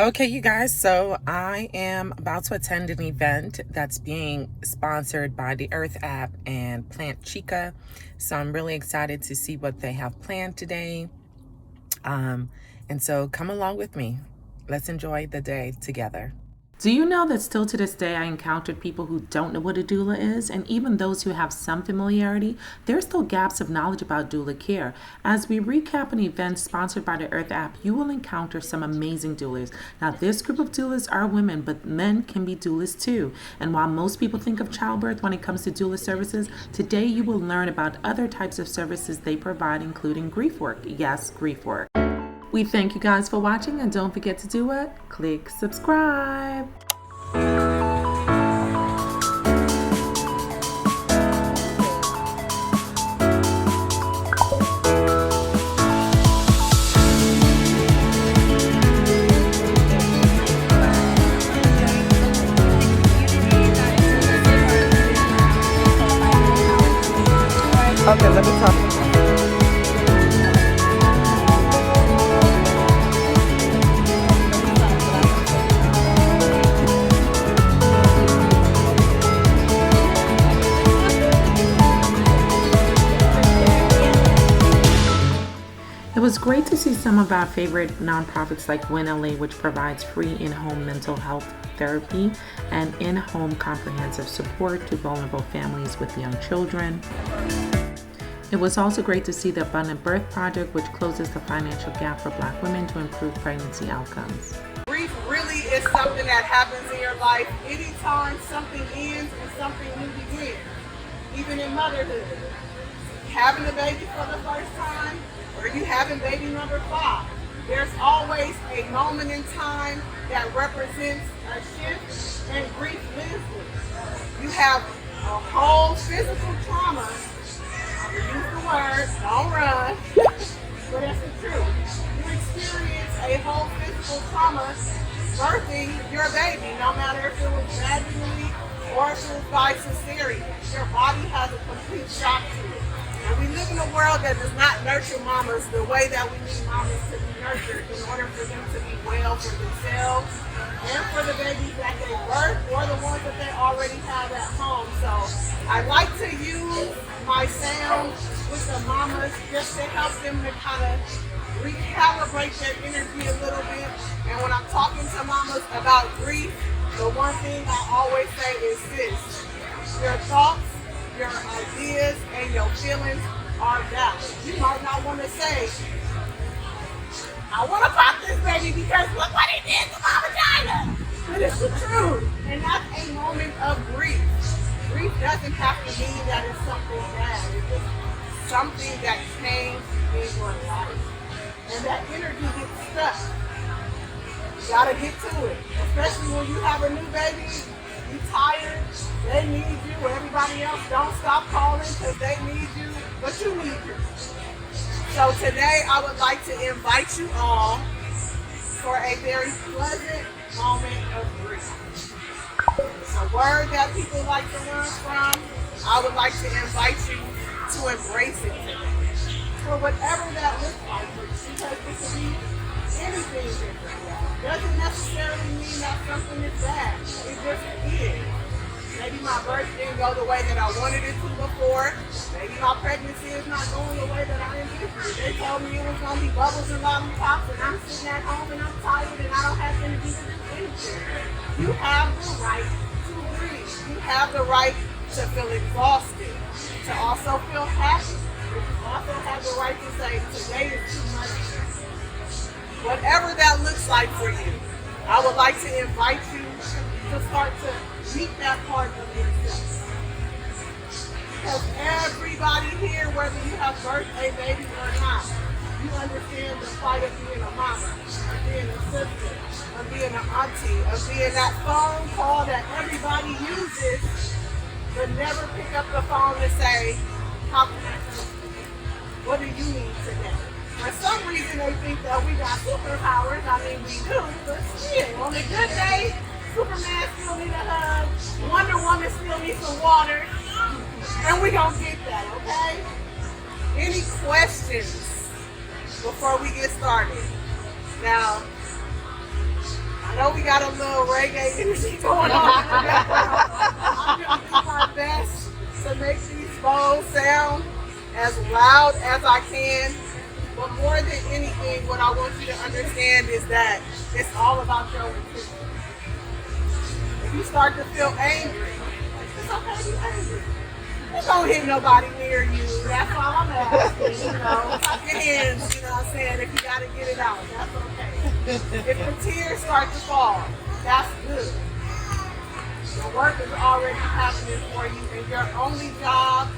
Okay, you guys, so I am about to attend an event that's being sponsored by the Irth App and Plant Chica. So I'm really excited to see what they have planned today. And so come along with me. Let's enjoy the day together. Do you know that still to this day I encountered people who don't know what a doula is? And even those who have some familiarity, there are still gaps of knowledge about doula care. As we recap an event sponsored by the Irth App, you will encounter some amazing doulas. Now, this group of doulas are women, but men can be doulas too. And while most people think of childbirth when it comes to doula services, today you will learn about other types of services they provide, including grief work. Yes, grief work. We thank you guys for watching, and don't forget to do what? Click subscribe. Okay, let me talk. It was great to see some of our favorite nonprofits like Win LA, which provides free in-home mental health therapy and in-home comprehensive support to vulnerable families with young children. It was also great to see the Abundant Birth Project, which closes the financial gap for Black women to improve pregnancy outcomes. Grief really is something that happens in your life anytime something ends and something new begins. Even in motherhood, having a baby for the first time, or you having baby number 5, there's always a moment in time that represents a shift, and grief lives with. You have a whole physical trauma. I'm gonna use the word, don't run, but that's the truth. You experience a whole physical trauma birthing your baby, no matter if it was vaginally or if it was by cesarean. Your body has a complete shock to it. And we live in a world that does not nurture mamas the way that we need mamas to be nurtured in order for them to be well for themselves and for the babies that they birth or the ones that they already have at home. So I like to use my sound with the mamas just to help them to kind of recalibrate their energy a little bit. And when I'm talking to mamas about grief, the one thing I always say is this: your thoughts, your ideas, and your feelings are valid. You might not want to say, I want to pop this baby because look what it did to my vagina. But it's the truth. And that's a moment of grief. Grief doesn't have to mean that it's something bad. It's just something that changed in your life. And that energy gets stuck. You gotta get to it. Especially when you have a new baby, you tired, they need you, everybody else don't stop calling because they need you, but you need you. So today I would like to invite you all for a very pleasant moment of grief. It's a word that people like to run from. I would like to invite you to embrace it today. For whatever that looks like for you, because it can be anything different. Doesn't necessarily mean that something is bad. It just is. Maybe my birth didn't go the way that I wanted it to before. Maybe my pregnancy is not going the way that I envisioned. They told me it was going to be bubbles and lollipops, and I'm sitting at home and I'm tired and I don't have energy to do anything. You have the right to grieve. You have the right to feel exhausted, to also feel happy. You also have the right to say, today is too much. Whatever that looks like for you, I would like to invite you to start to meet that part of yourself. Because everybody here, whether you have birthed a baby or not, you understand the fight of being a mama, of being a sister, of being an auntie, of being that phone call that everybody uses, but never pick up the phone and say, how can I help you? What do you need today? For some reason they think that we got superpowers. I mean, we do, but still, on a good day, Superman still need a hug, Wonder Woman still needs some water, and we gonna get that, okay? Any questions before we get started? Now, know we got a little reggae energy going on in the background. I'm going to do my best to make these bowls sound as loud as I can. But more than anything, what I want you to understand is that it's all about your intention. If you start to feel angry, it's okay to be angry. It don't hit nobody near you. That's all I'm asking. Clap your hands, you know what I'm saying? If you got to get it out, that's okay. If the tears start to fall, that's good. The work is already happening for you, and your only job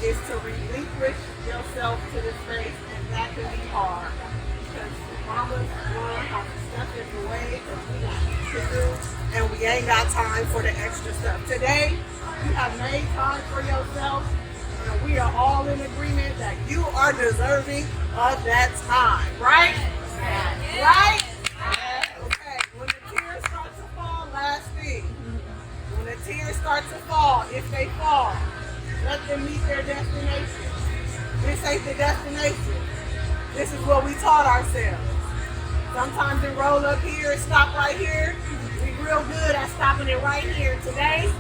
is to relinquish yourself to the space, and that can be hard. Because mamas learn how to step in the way that we got to do, and we ain't got time for the extra stuff. Today, you have made time for yourself, and we are all in agreement that you are deserving of that time, right? Right? Okay, when the tears start to fall, last thing. When the tears start to fall, if they fall, let them meet their destination. This ain't the destination. This is what we taught ourselves. Sometimes it roll up here and stop right here. We real good at stopping it right here. Today,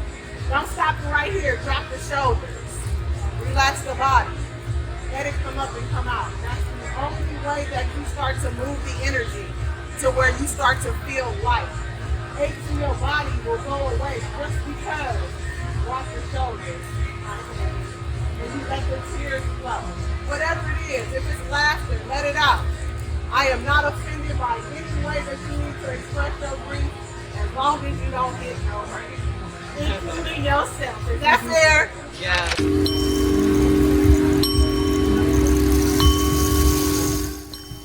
don't stop it right here. Drop the shoulders. Relax the body. Let it come up and come out. That's the only way that you start to move the energy to where you start to feel light. Aches in your body will go away just because you drop the shoulders. And you let the tears flow. Whatever it is, if it's laughter, let it out. I am not offended by any way that you need to express your grief as long as you don't get no hurt. Including yourself. Is that fair? Yeah.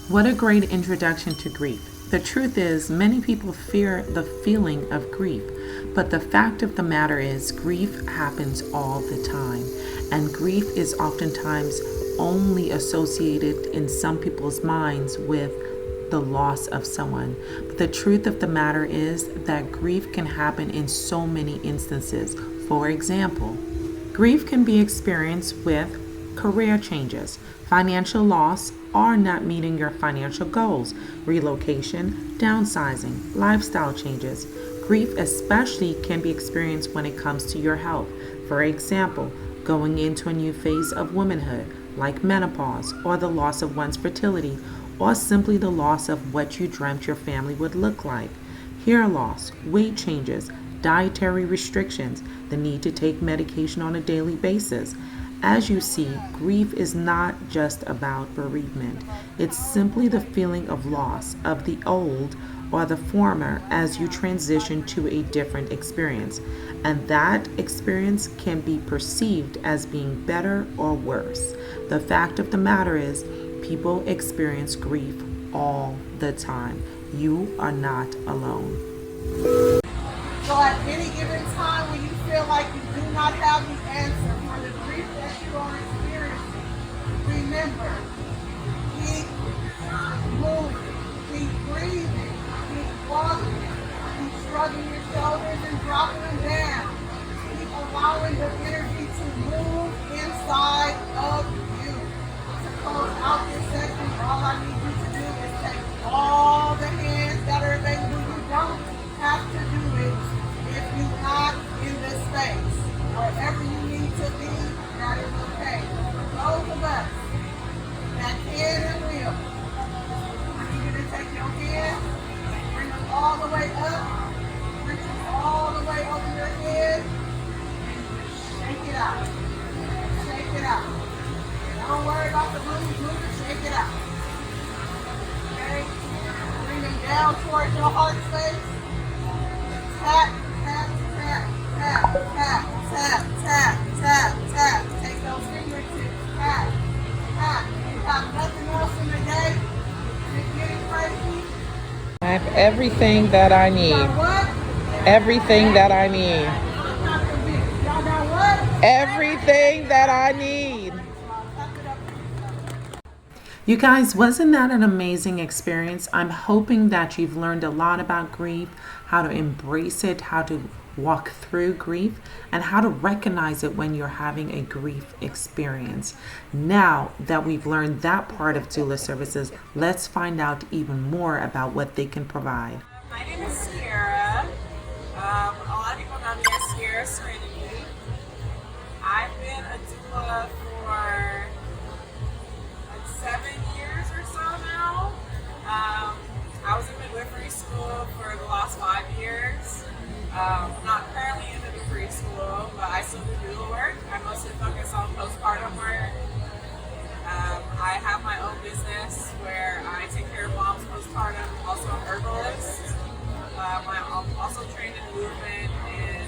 What a great introduction to grief. The truth is, many people fear the feeling of grief, but the fact of the matter is, grief happens all the time, and grief is oftentimes only associated in some people's minds with the loss of someone. But the truth of the matter is that grief can happen in so many instances. For example, grief can be experienced with career changes, financial loss, or not meeting your financial goals, relocation, downsizing, lifestyle changes. Grief especially can be experienced when it comes to your health. For example, going into a new phase of womanhood, like menopause, or the loss of one's fertility, or simply the loss of what you dreamt your family would look like. Hair loss, weight changes, dietary restrictions, the need to take medication on a daily basis. As you see, grief is not just about bereavement. It's simply the feeling of loss of the old or the former as you transition to a different experience. And that experience can be perceived as being better or worse. The fact of the matter is, people experience grief all the time. You are not alone. So at any given time when you feel like you do not have the answer for the grief that you are experiencing, remember, keep moving, keep breathing, keep walking, keep shrugging your shoulders and dropping them down. Keep allowing the energy to move inside of you. To close out this session, all I need you to do is take all the hands that are available. You don't have to do it if you're not in this space. Wherever you need to be, that is okay. For those of us that can and will, I need you to take your hands, bring them all the way up, reach them all the way over your head, and shake it out. Shake it out. Don't worry about the movement, shake it out. Okay? Bring them down towards your heart space. Tap, tap, tap, tap, tap, tap, tap, tap, tap. Take those fingertips, tap, tap. You have nothing else in the day. You're getting crazy. I have everything that I need. Y'all what? Everything that I need. I'm not convinced. Y'all got what? Everything that I need. You guys, wasn't that an amazing experience? I'm hoping that you've learned a lot about grief, how to embrace it, how to walk through grief, and how to recognize it when you're having a grief experience. Now that we've learned that part of doula services, let's find out even more about what they can provide. My name is Sierra. A lot of people know me as Sierra Serenity. I've been a doula for like 7 years or so now. I was in midwifery school for the last 5 years. I'm not currently in midwifery school, but I still do doula work. I mostly focus on postpartum work. I have my own business where I take care of moms postpartum, also an herbalist. I'm also trained in movement and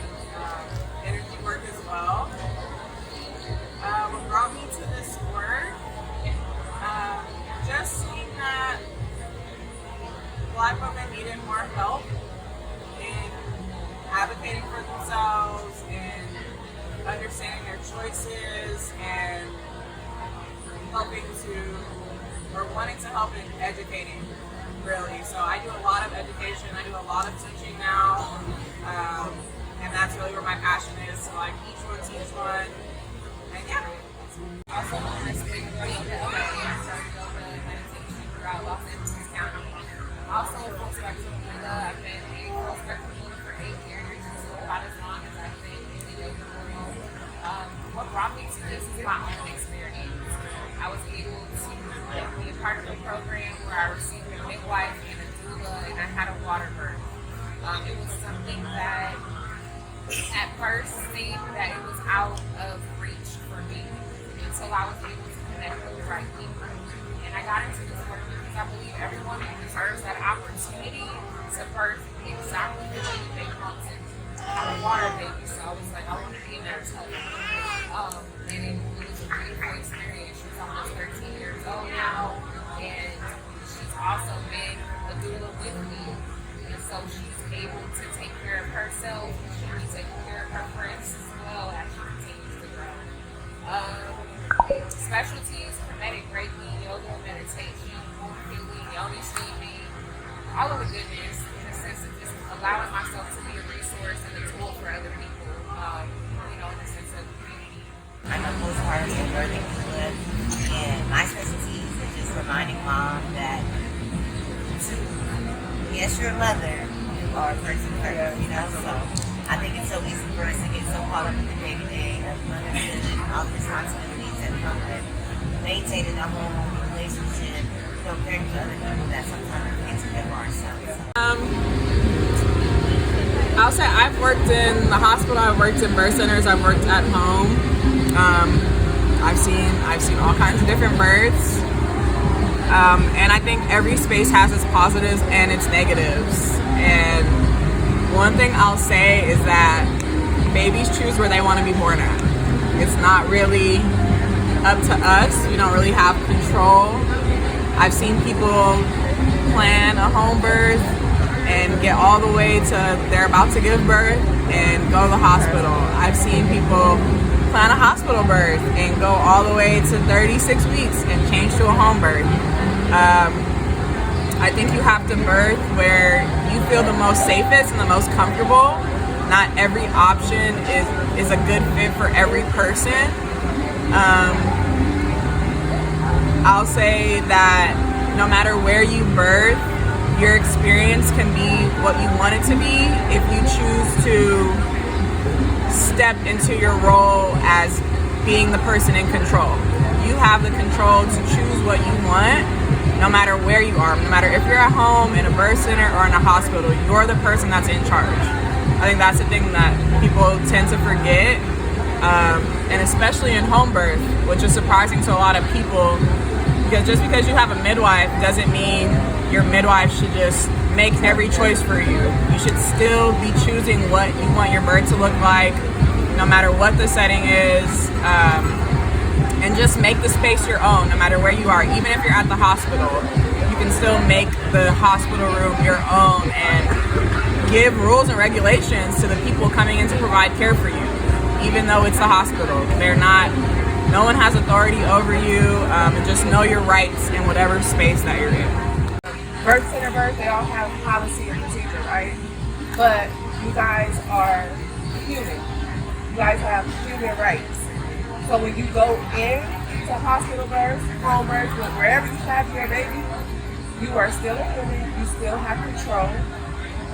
energy work as well. What brought me to this work, just seeing that Black women needed more help in advocating for themselves and understanding their choices and helping to, or wanting to help in educating, really. So I do a lot of education, I do a lot of teaching now, and that's really where my passion is. So I each one teach one, and yeah. Also known as Big Brother, started yoga and meditation throughout Los Angeles County. Also a full-spectrum doula. I've been a full-spectrum doula for 8 years, so about as long as I've been in the yoga world. What brought me to this is my own experience. I was able to be a part of a program where I received a midwife and a doula, and I had a water birth. It was something that at first seemed that it was out of reach for me until I was able to connect with the right people. And I got into this work because I believe every woman deserves that opportunity to birth exactly the way they want to have a water baby. So I was like, I want to be in that tub. And it was a beautiful experience. She's almost 13 years old now, and she's also been a doula with me. And so she's able to take care of herself. She'll be taking care of her friends as well as she continues to grow. Specialties, hermetic Reiki, yoga, meditation, healing, yoni steaming, all of the goodness in the sense of just allowing myself to be a resource and a tool for other people, in the sense of community. I'm a postpartum and birthing doula, and my specialties are just reminding mom that, yes, you're a mother, you are a person first, so I think it's so easy for us to get so caught up in the day-to-day of motherhood and all the responsibilities that come with maintaining a home relationship, caring for other people that sometimes we get to care for ourselves. I'll say I've worked in the hospital, I've worked in birth centers, I've worked at home. I've seen all kinds of different births. And I think every space has its positives and its negatives. And one thing I'll say is that babies choose where they want to be born at. It's not really up to us. We don't really have control. I've seen people plan a home birth and get all the way to they're about to give birth and go to the hospital. I've seen people plan a hospital birth and go all the way to 36 weeks and change to a home birth. I think you have to birth where you feel the most safest and the most comfortable. Not every option is a good fit for every person. I'll say that no matter where you birth, your experience can be what you want it to be if you choose to step into your role as being the person in control. You have the control to choose what you want, no matter where you are. No matter if you're at home, in a birth center, or in a hospital, you're the person that's in charge. I think that's the thing that people tend to forget, and especially in home birth, which is surprising to a lot of people, because just because you have a midwife doesn't mean your midwife should just make every choice for you. You should still be choosing what you want your birth to look like, no matter what the setting is, and just make the space your own, no matter where you are. Even if you're at the hospital, you can still make the hospital room your own and give rules and regulations to the people coming in to provide care for you, even though it's the hospital. No one has authority over you, and just know your rights in whatever space that you're in. Birth center birth, they all have policy and procedure, right? But you guys are human. You guys have human rights. So when you go in to hospital birth, home birth, wherever you have your baby, you are still a human. You still have control.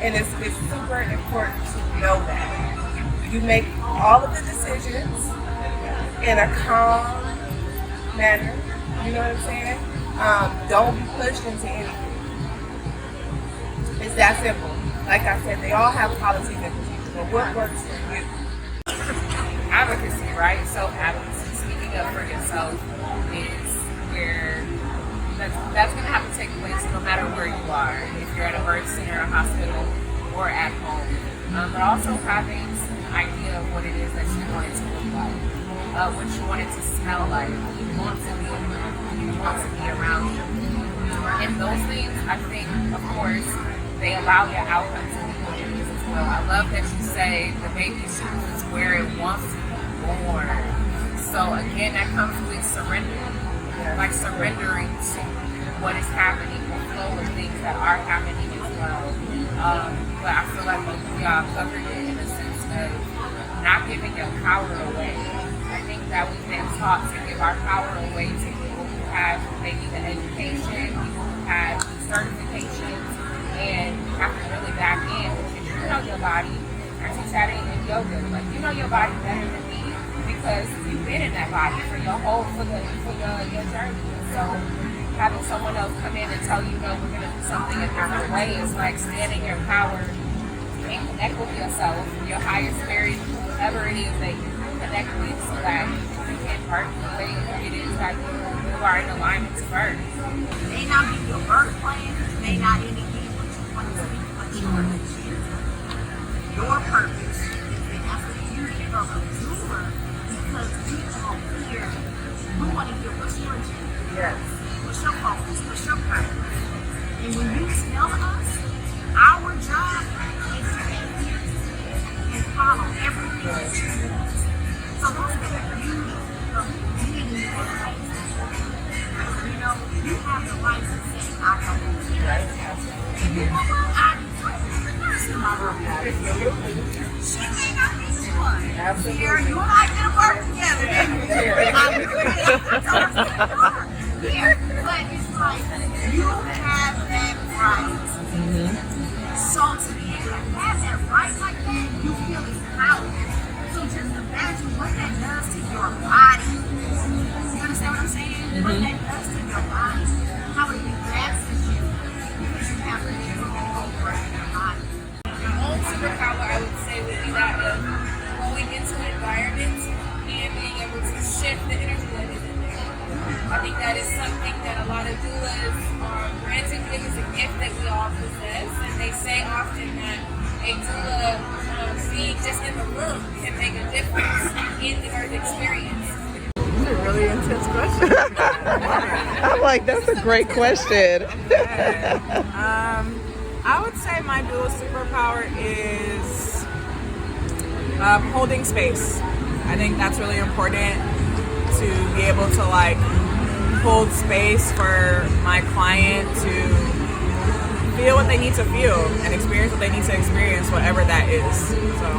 And it's super important to know that. You make all of the decisions in a calm manner. You know what I'm saying? Don't be pushed into anything. It's that simple. Like I said, they all have policies and procedures, but what works for you? Advocacy, right? So advocacy, speaking up for yourself is where that's going to have to take place no matter where you are. If you're at a birth center, a hospital, or at home. But also having an idea of what it is that you want it to look like, what you want it to smell like, who you want to be around you. And those things, I think, of course, they allow your outcome to be what it is as well. I love that you say the baby chooses where it wants to be born. So again, that comes with surrender, like surrendering to what is happening, the flow of things that are happening as well. But I feel like both of y'all covered it in a sense of not giving your power away. I think that we've been taught to give our power away to people who have maybe the education, people who have certifications, and you have to really back in because you know your body. I teach that in yoga. Like, you know your body better than me because you've been in that body for your your journey. So having someone else come in and tell you, no, we're going to do something a different way is like standing your power and connect with yourself, your higher spirit, whoever it is that you connect with, so that you can birth the way it is that you are in alignment to birth. It may not be your birth plan, it may not indicate what you want to be, but you want to achieve. Your purpose, and that's the beauty of a doula, because we are here, we want to hear what's your agenda. Yes. What's your focus? What's your purpose? And when you tell us, our job is to adhere and follow everything that you do. So those are the beauty of being in that place. You know, you have the right to say, I don't know. And you know what? I see my room now. She may not be the one. Here, you and I can work together. Here, but it's like you have that right. So to be able to have that right like that, you feel empowered. So just imagine what that does to your body. You understand what I'm saying? What that does to your body. How it relaxes you because you have to be over in your body. My own superpower, I would say, would be that of going into environments and being able to shift the energy that is in there. I think that is something that a lot of doulas are granted with. It's a gift that we all possess, and they say often that a doula being just in the room can make a difference in the birth experience. That's a really intense question. I'm like, that's a great question. I would say my dual superpower is holding space. I think that's really important to be able to like hold space for my client to feel what they need to feel and experience what they need to experience, whatever that is. So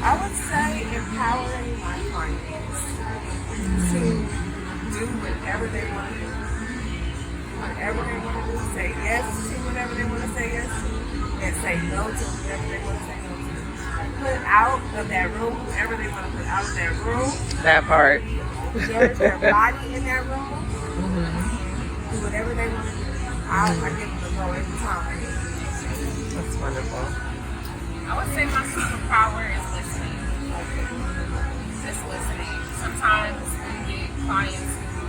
I would say empowering my clients to do whatever they want to do. Whatever they want to do, say yes to whatever they want to say yes to, and say no to whatever they want to say no to. Put out of that room whoever they want to put out of that room. That part. There's their body in that room. Do whatever they want to do. I give them the go every time. That's wonderful. I would say my superpower is listening. Just listening. Sometimes we get clients who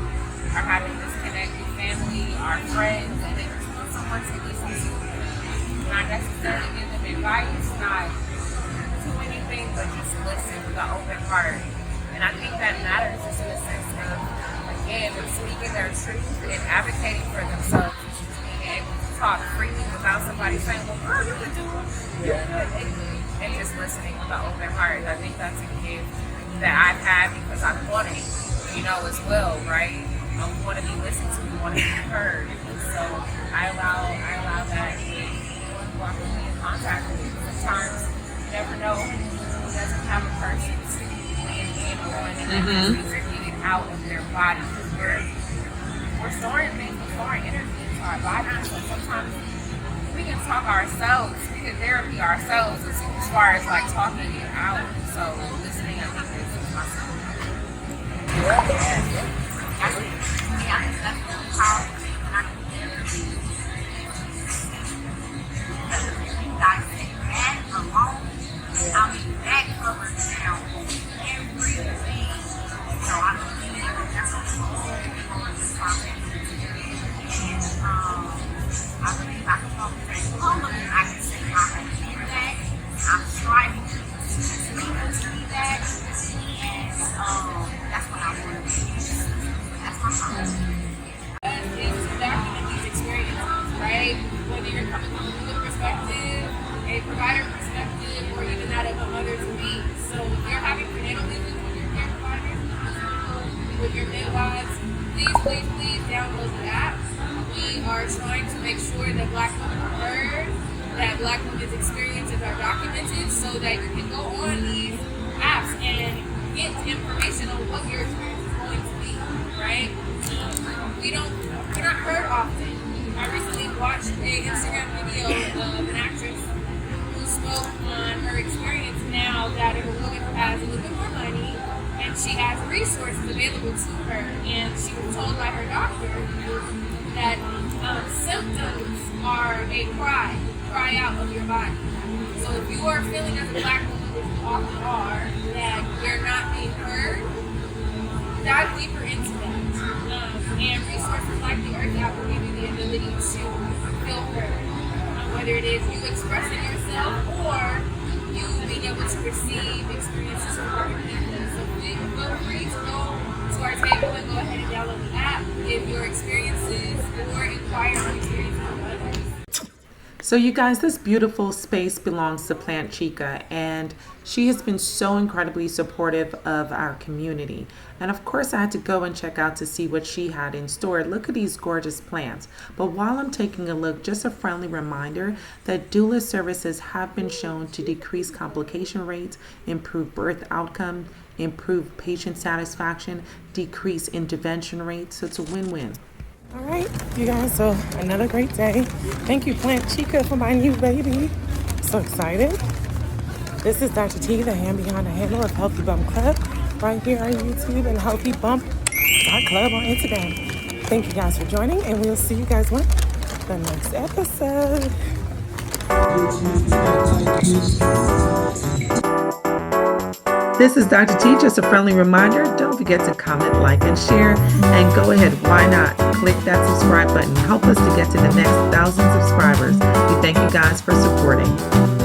are having disconnect with family, our friends, and they just want someone to listen to. Not necessarily give them advice, not do anything, but just listen with an open heart. And I think that matters just in the sense of, again, speaking their truth and advocating for themselves. Being able to talk freely without somebody saying, well, girl, you could do it. And just listening with an open heart. I think that's a gift that I've had because I want it, as well, right? We want to be listened to, we want to be heard. And so I allow that with who I'm really in contact with. Sometimes you never know who doesn't have a person to lean in on and then get it out of their body. Because we're storing things, we're storing energy into our bodies. So sometimes we we can talk ourselves, we can therapy ourselves as far as like talking it out. So listening, I think is my skill. That's really powerful. You guys say that alone, I mean, that covers down everything. So I believe that's what we're going to talk about. And I believe I can talk to all of you. I can say I can hear that. I'm striving to be that. And that's what I want to be. That's my heart. Is to document these experiences, right? Whether you're coming from a legal perspective, a provider perspective, or even that of a mother-to-be. So if you're having prenatal visits with your care providers, with your midwives, please download the app. We are trying to make sure that Black women are heard, that Black women's experiences are documented, so that you can go on these apps and get information on what your experience is going to be, right? We're not heard often. I recently watched an Instagram video of an actress who spoke on her experience now that a woman has a little bit more money and she has resources available to her, and she was told by her doctor that symptoms are a cry out of your body. So if you are feeling as a Black woman, which you often are, that you're not being heard, dive deeper into that. And resources like the Irth App will give you the ability to feel heard. Whether it is you expressing yourself or you being able to receive experiences from other people. So feel free to go to our table and go ahead and download the app, give your experiences, or inquire on experiences of others. So you guys, this beautiful space belongs to Plant Chica, and she has been so incredibly supportive of our community. And of course I had to go and check out to see what she had in store. Look at these gorgeous plants. But while I'm taking a look, just a friendly reminder that doula services have been shown to decrease complication rates, improve birth outcome, improve patient satisfaction, decrease intervention rates. So it's a win-win. All right, you guys, so another great day. Thank you, Plant Chica, for my new baby. So excited. This is Dr. T, the hand behind the handle of Healthy Bump Club, right here on YouTube, and Healthy Bump Club on Instagram. Thank you guys for joining, and we'll see you guys on the next episode. This is Dr. T, just a friendly reminder, don't forget to comment, like, and share, and go ahead, why not, click that subscribe button. Help us to get to the next 1,000 subscribers. We thank you guys for supporting.